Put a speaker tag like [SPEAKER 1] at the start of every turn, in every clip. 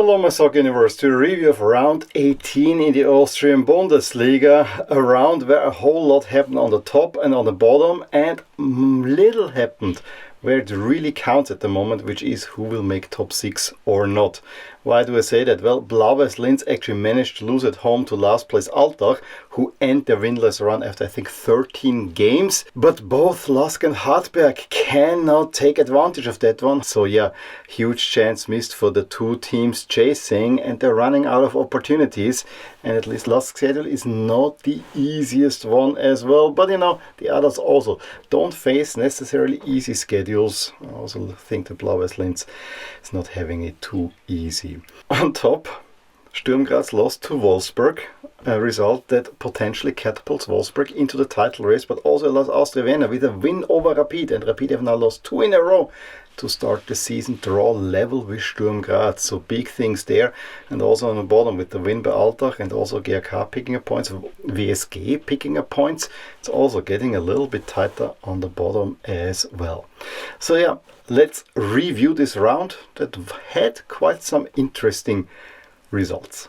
[SPEAKER 1] Hello my soccer universe, to a review of round 18 in the Austrian Bundesliga, a round where a whole lot happened on the top and on the bottom and little happened where it really counts at the moment, which is who will make top 6 or not. Why do I say that? Well, Blau-Weiss Linz actually managed to lose at home to last place Altach, who end their winless run after I think 13 games. But both LASK and Hartberg cannot take advantage of that one. So yeah, huge chance missed for the two teams chasing, and they're running out of opportunities. And at least LASK's schedule is not the easiest one as well. But you know, the others also don't face necessarily easy schedules. I also think the Blau-Weiss Linz is not having it too easy. On top, Sturm Graz lost to Wolfsberg, a result that potentially catapults Wolfsberg into the title race, but also lost Austria with a win over Rapid, and Rapid have now lost 2 in a row to start the season, draw level with Sturm Graz. So big things there. And also on the bottom with the win by Altach and also GRK picking up points, WSG picking up points. It's also getting a little bit tighter on the bottom as well. So yeah, let's review this round that had quite some interesting results.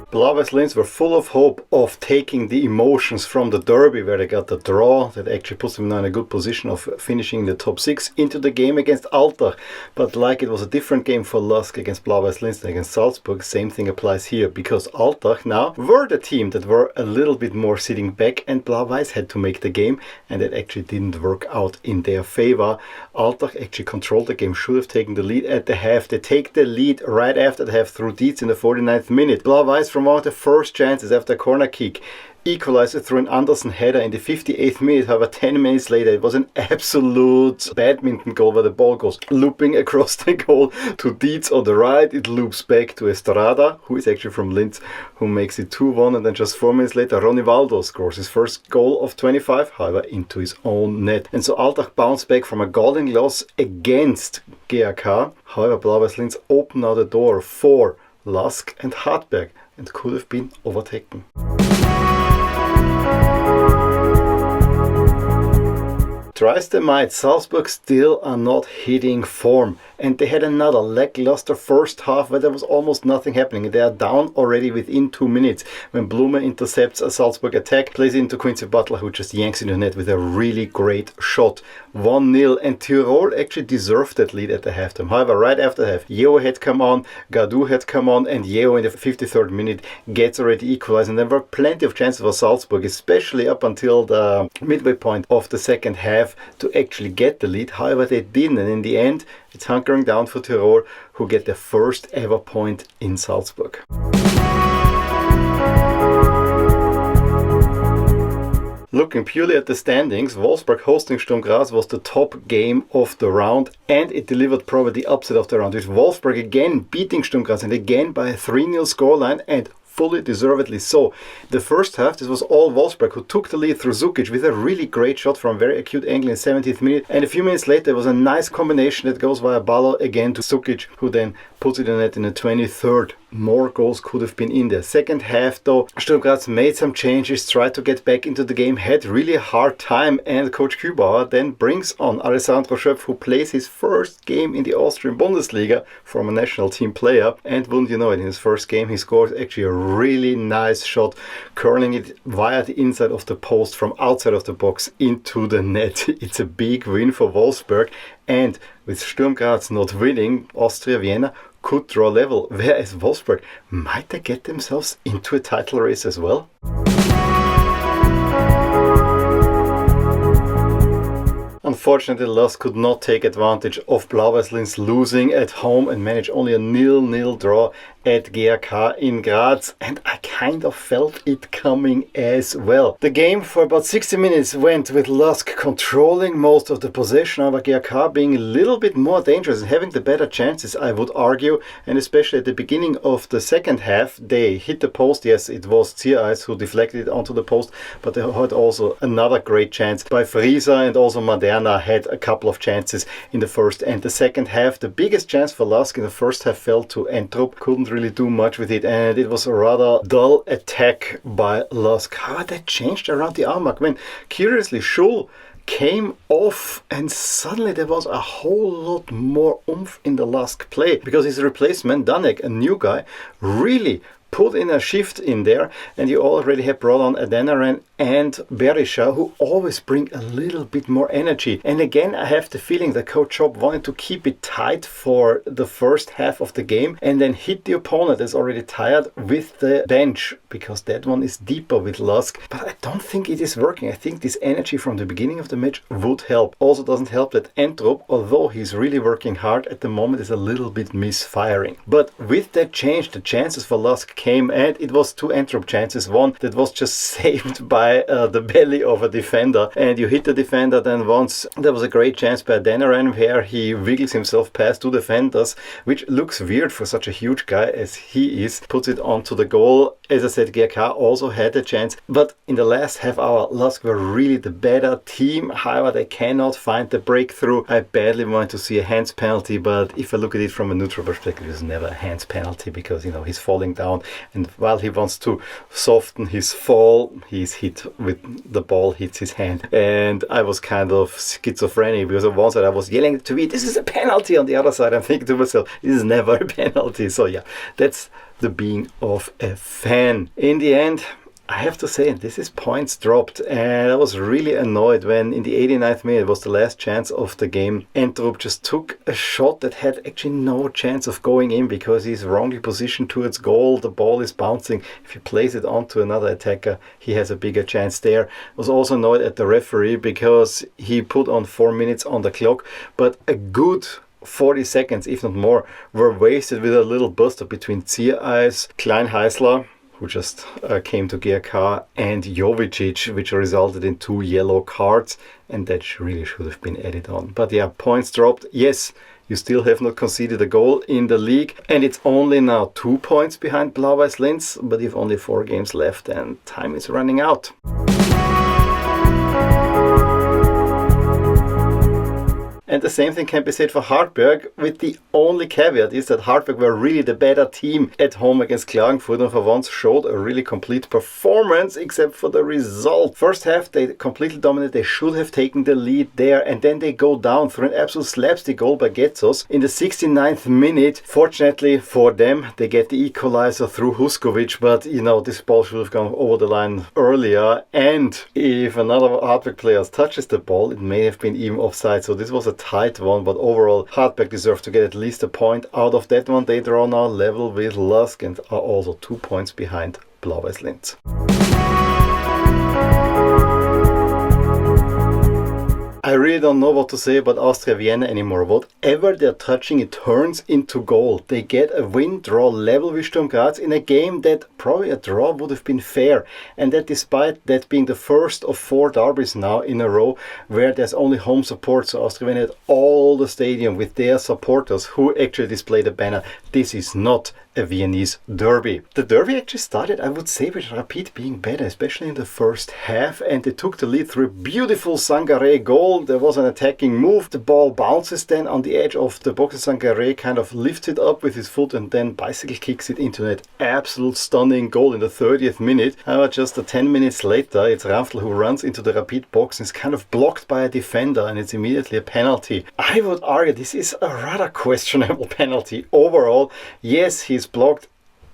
[SPEAKER 1] Blau-Weiss Linz were full of hope of taking the emotions from the derby where they got the draw that actually puts them now in a good position of finishing the top 6 into the game against Altach. But like it was a different game for LASK against Blau-Weiss Linz than against Salzburg, same thing applies here, because Altach now were the team that were a little bit more sitting back and Blau-Weiss had to make the game, and that actually didn't work out in their favor. Altach actually controlled the game, should have taken the lead at the half. They take the lead right after the half through Dietz in the 49th minute. Blau-Weiss from one of the first chances after a corner kick equalized through an Anderson header in the 58th minute. However, 10 minutes later it was an absolute badminton goal where the ball goes looping across the goal to Dietz on the right. It loops back to Estrada, who is actually from Linz, who makes it 2-1, and then just 4 minutes later Ronivaldo scores his first goal of 25, however into his own net. And so Altach bounced back from a galling loss against GRK. However, Blau-Weiss Linz opened now the door for LASK and Hartberg and could have been overtaken. Try as they might, Salzburg still are not hitting form, and they had another lackluster first half where there was almost nothing happening. They are down already within 2 minutes when Blume intercepts a Salzburg attack, plays into Quincy Butler, who just yanks into the net with a really great shot. 1-0, and Tirol actually deserved that lead at the halftime. However, right after the half, Yeo had come on, Gadu had come on, and Yeo in the 53rd minute gets already equalized, and there were plenty of chances for Salzburg, especially up until the midway point of the second half, to actually get the lead. However, they didn't, and in the end it's hunkering down for Tirol, who get their first ever point in Salzburg. Looking purely at the standings, Wolfsberg hosting Sturm Graz was the top game of the round, and it delivered probably the upset of the round, with Wolfsberg again beating Sturm Graz, and again by a 3-0 scoreline, and fully deservedly so. The first half, this was all Wolfsberg, who took the lead through Zukic with a really great shot from a very acute angle in the 70th minute, and a few minutes later there was a nice combination that goes via Balo again to Zukic, who then puts it in the net in the 23rd. More goals could have been in there. Second half though, Sturm Graz made some changes, tried to get back into the game, had really a hard time, and Coach Kübauer then brings on Alessandro Schöpf, who plays his first game in the Austrian Bundesliga from a national team player, and wouldn't you know it, in his first game he scored actually a really nice shot, curling it via the inside of the post from outside of the box into the net. It's a big win for Wolfsberg, and with Sturm Graz not winning, Austria Vienna could draw level, whereas Wolfsberg, might they get themselves into a title race as well? Unfortunately, LASK could not take advantage of Blau-Weiss Linz losing at home and managed only a 0-0 draw at GRK in Graz, and I kind of felt it coming as well. The game for about 60 minutes went with LASK controlling most of the possession, over GRK being a little bit more dangerous and having the better chances, I would argue, and especially at the beginning of the second half they hit the post. Yes, it was Ziereis who deflected it onto the post, but they had also another great chance by Frieser, and also Maderna had a couple of chances in the first and the second half. The biggest chance for LASK in the first half fell to Entrup, couldn't really do much with it, and it was a rather dull attack by LASK. How that changed around the hour mark when, curiously, Schul came off, and suddenly there was a whole lot more oomph in the LASK play, because his replacement, Danek, a new guy, really put in a shift in there, and you already have brought on Adeniran and Berisha, who always bring a little bit more energy. And again, I have the feeling that Coach Job wanted to keep it tight for the first half of the game and then hit the opponent that's already tired with the bench, because that one is deeper with LASK. But I don't think it is working. I think this energy from the beginning of the match would help. Also doesn't help that Entrup, although he's really working hard at the moment, is a little bit misfiring. But with that change, the chances for LASK came, and it was 2 Entrup chances. One that was just saved by the belly of a defender, and you hit the defender. Then once there was a great chance by Adeniran where he wiggles himself past 2 defenders, which looks weird for such a huge guy as he is, puts it onto the goal. As I said, GRK also had a chance, but in the last half hour, LASK were really the better team. However, they cannot find the breakthrough. I badly want to see a hands penalty, but if I look at it from a neutral perspective, it's never a hands penalty, because, you know, he's falling down, and while he wants to soften his fall, he's hit with the ball, hits his hand. And I was kind of schizophrenic, because on one side I was yelling to me, this is a penalty, on the other side I'm thinking to myself, this is never a penalty. So yeah, that's the being of a fan. In the end, I have to say, this is points dropped, and I was really annoyed when in the 89th minute was the last chance of the game. Entrup just took a shot that had actually no chance of going in, because he's wrongly positioned towards goal. The ball is bouncing. If he plays it onto another attacker, he has a bigger chance there. I was also annoyed at the referee, because he put on 4 minutes on the clock, but a good 40 seconds, if not more, were wasted with a little bust up between Ziereis, Kleinheisler, who just came to GRK, and Jovicic, which resulted in 2 yellow cards, and that really should have been added on. But yeah, points dropped. Yes, you still have not conceded a goal in the league, and it's only now 2 points behind Blau-Weiss Linz, but you've only 4 games left and time is running out. And the same thing can be said for Hartberg, with the only caveat is that Hartberg were really the better team at home against Klagenfurt, and for once showed a really complete performance, except for the result. First half they completely dominated, they should have taken the lead there, and then they go down through an absolute slapstick goal by Getzos in the 69th minute. Fortunately for them, they get the equalizer through Huskovic, but you know, this ball should have gone over the line earlier, and if another Hartberg player touches the ball, it may have been even offside. So this was a tight one, but overall Hartberg deserved to get at least a point out of that one. They draw now level with LASK and are also 2 points behind Blau-Weiss Linz. I really don't know what to say about Austria Vienna anymore. Whatever they're touching, it turns into goal. They get a win, draw level with Sturm Graz in a game that probably a draw would have been fair. And that despite that being the first of 4 derbies now in a row where there's only home support. So Austria Vienna had all the stadium with their supporters who actually display the banner. This is not a Viennese derby. The derby actually started, I would say, with Rapid being better, especially in the first half, and they took the lead through a beautiful Sangaré goal. There was an attacking move, the ball bounces then on the edge of the box. Sangaré kind of lifts it up with his foot and then bicycle kicks it into that absolute stunning goal in the 30th minute. However, just 10 minutes later, it's Ramfl who runs into the Rapid box and is kind of blocked by a defender, and it's immediately a penalty. I would argue this is a rather questionable penalty. Overall, yes, he's blocked.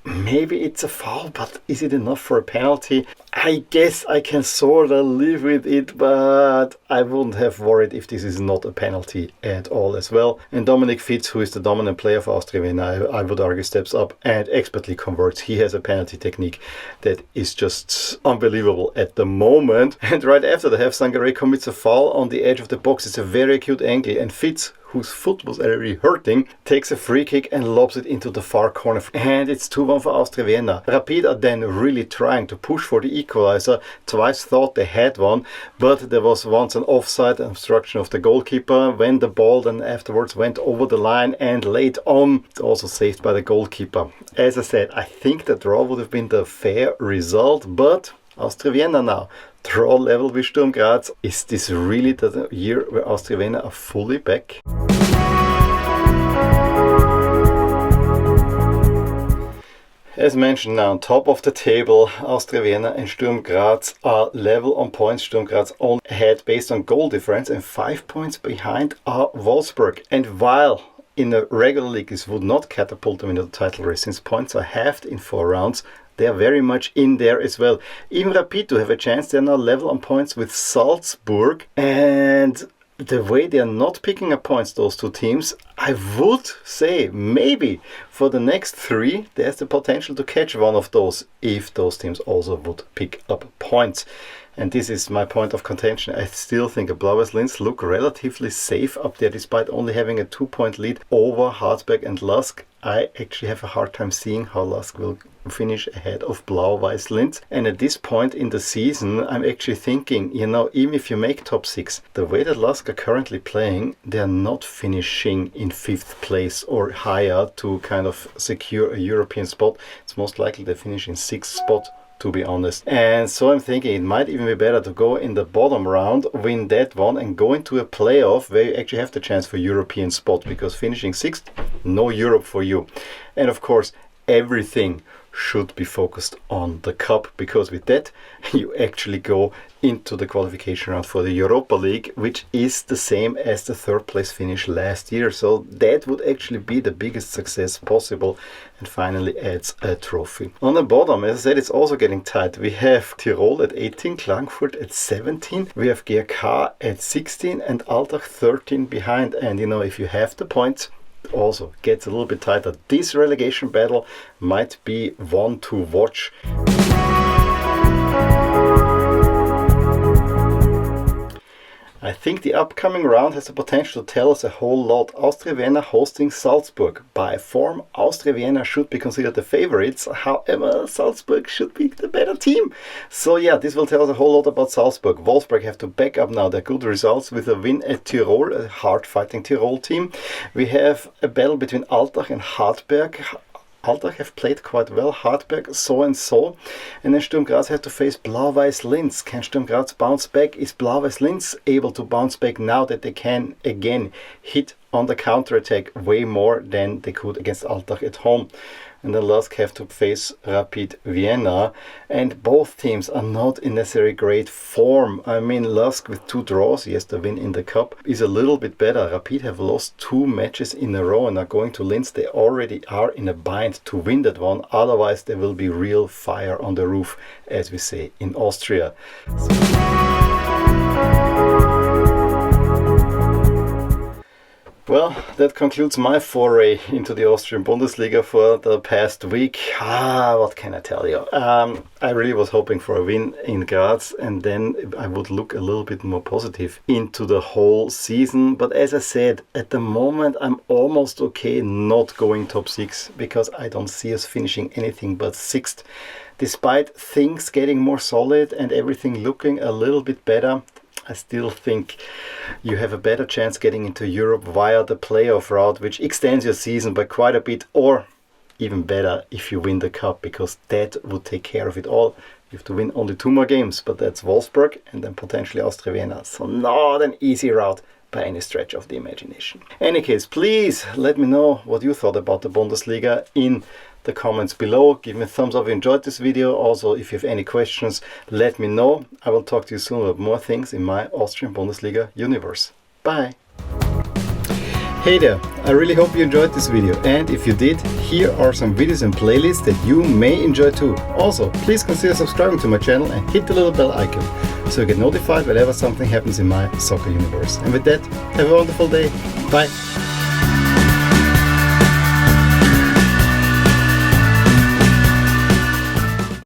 [SPEAKER 1] Maybe it's a foul, but is it enough for a penalty? I guess I can sort of live with it, but I wouldn't have worried if this is not a penalty at all as well. And Dominik Fitz, who is the dominant player for Austria Vienna, I would argue steps up and expertly converts. He has a penalty technique that is just unbelievable at the moment. And right after the half, Sangaré commits a foul on the edge of the box. It's a very acute angle, and Fitz, whose foot was already hurting, takes a free kick and lobs it into the far corner. And it's 2-1 for Austria Vienna. Rapid are then really trying to push for the equalizer. Twice thought they had one, but there was once an offside obstruction of the goalkeeper when the ball then afterwards went over the line and laid on. It's also saved by the goalkeeper. As I said, I think the draw would have been the fair result, but Austria Vienna now draw level with Sturm Graz. Is this really the year where Austria Vienna are fully back? As mentioned, now on top of the table, Austria Vienna and Sturm Graz are level on points. Sturm Graz only ahead based on goal difference, and 5 points behind are Wolfsberg. And while in the regular league this would not catapult them into the title race, since points are halved in 4 rounds, they are very much in there as well. Even Rapid to have a chance, they're now level on points with Salzburg, and the way they are not picking up points, those two teams, I would say maybe for the next 3 there's the potential to catch one of those if those teams also would pick up points. And this is my point of contention. I still think Blau-Weiss Linz look relatively safe up there despite only having a 2-point lead over Hartberg and LASK. I actually have a hard time seeing how LASK will finish ahead of Blau-Weiss Linz. And at this point in the season, I'm actually thinking, even if you make top 6, the way that LASK are currently playing, they're not finishing in 5th place or higher to kind of secure a European spot. It's most likely they finish in 6th spot, to be honest. And so I'm thinking it might even be better to go in the bottom round, win that one, and go into a playoff where you actually have the chance for European spot, because finishing 6th, no Europe for you. And of course, everything should be focused on the cup, because with that you actually go into the qualification round for the Europa League, which is the same as the 3rd place finish last year. So that would actually be the biggest success possible, and finally adds a trophy. On the bottom, as I said, it's also getting tight. We have Tirol at 18, Klagenfurt at 17, we have GRK at 16 and Altach 13 behind. And if you have the points, also gets a little bit tighter. This relegation battle might be one to watch. I think the upcoming round has the potential to tell us a whole lot. Austria Vienna hosting Salzburg. By form, Austria Vienna should be considered the favorites. However, Salzburg should be the better team. So yeah, this will tell us a whole lot about Salzburg. Wolfsberg have to back up now their good results with a win at Tirol, a hard-fighting Tirol team. We have a battle between Altach and Hartberg. Altach have played quite well, Hartberg so and so. And then Sturm Graz have to face Blau-Weiss Linz. Can Sturm Graz bounce back? Is Blau-Weiss Linz able to bounce back now that they can again hit on the counter-attack way more than they could against Altach at home? And then LASK have to face Rapid Vienna, and both teams are not in necessarily great form. I mean, LASK with 2 draws, yes, the win in the cup is a little bit better. Rapid have lost 2 matches in a row and are going to Linz. They already are in a bind to win that one, otherwise there will be real fire on the roof, as we say in Austria. Well, that concludes my foray into the Austrian Bundesliga for the past week. What can I tell you? I really was hoping for a win in Graz, and then I would look a little bit more positive into the whole season. But as I said, at the moment I'm almost okay not going top 6, because I don't see us finishing anything but 6th. Despite things getting more solid and everything looking a little bit better, I still think you have a better chance getting into Europe via the playoff route, which extends your season by quite a bit, or even better if you win the cup, because that would take care of it all. You have to win only 2 more games, but that's Wolfsberg and then potentially Austria Vienna. So not an easy route by any stretch of the imagination. In any case, please let me know what you thought about the Bundesliga in the comments below. Give me a thumbs up if you enjoyed this video. Also, if you have any questions, let me know. I will talk to you soon about more things in my Austrian Bundesliga universe. Bye! Hey there, I really hope you enjoyed this video, and if you did, here are some videos and playlists that you may enjoy too. Also, please consider subscribing to my channel and hit the little bell icon so you get notified whenever something happens in my soccer universe. And with that, have a wonderful day. Bye!